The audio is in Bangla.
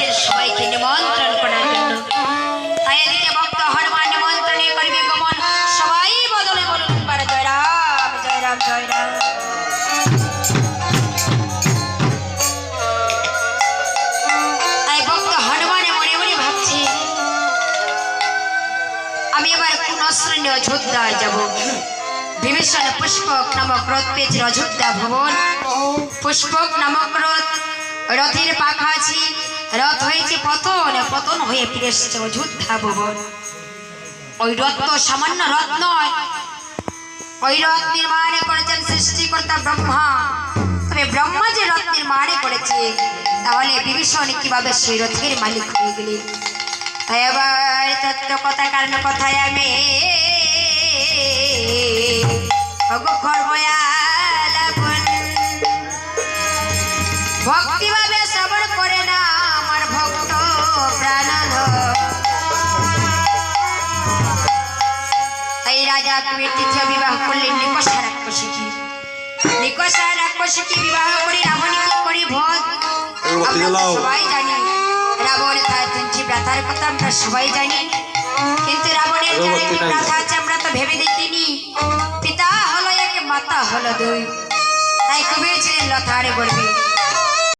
ভক্তদের সবাইকে নিমন্ত্রণ করার জন্য। তাই এদিকে ভক্ত হনুমান নিমন্ত্রণে করবে গমন। সবাই বদলে বলুন বার জয় রাম জয় রাম জয় রাম। তাই ভক্ত হনুমানে মনে মনে ভাবছে, আমি এবার কোন অস্ত্র নিয়ে অযোধ্যায় যাব। বিভীষণ পুষ্পক নামক রথ পেয়েছে অযোধ্যা ভবন। পুষ্পক নামক রথের পাখা আছে, রথ হয়েছে পতন, পতন হয়ে ফিরে এসেছে অযোধ্যা ভবন। ওই রথ তো সামান্য রথ নয়, ওই রথ নির্মাণ করেছেন সৃষ্টিকর্তা ব্রহ্মা। তবে ব্রহ্মা যে রথ নির্মাণ করেছে, তাহলে বিভীষণ কিভাবে সেই রথের মালিক হয়ে গেলেন? তাই এবার তত্ত্ব কথা কারণ কথায় আমি ভক্তিভাবে শ্রবণ করে না আমার ভক্ত প্রাণধ। এই রাজা তুমি তৃতীয় বিবাহ করলেন নিকষা রাক্ষসীকে। নিকষা রাক্ষসীকে বিবাহ করে রাবণ কি করি ভোজ আমরা সবাই জানি। রাবণ তার তিনটি ব্রাতার কথা আমরা সবাই জানি, কিন্তু রাবণের চারটি ব্রাতা আছে আমরা তো ভেবে দেখিনি। পিতা হলো এক, মাতা হলো দুই। তাই কবি ছিলেন লতারে গর্বে,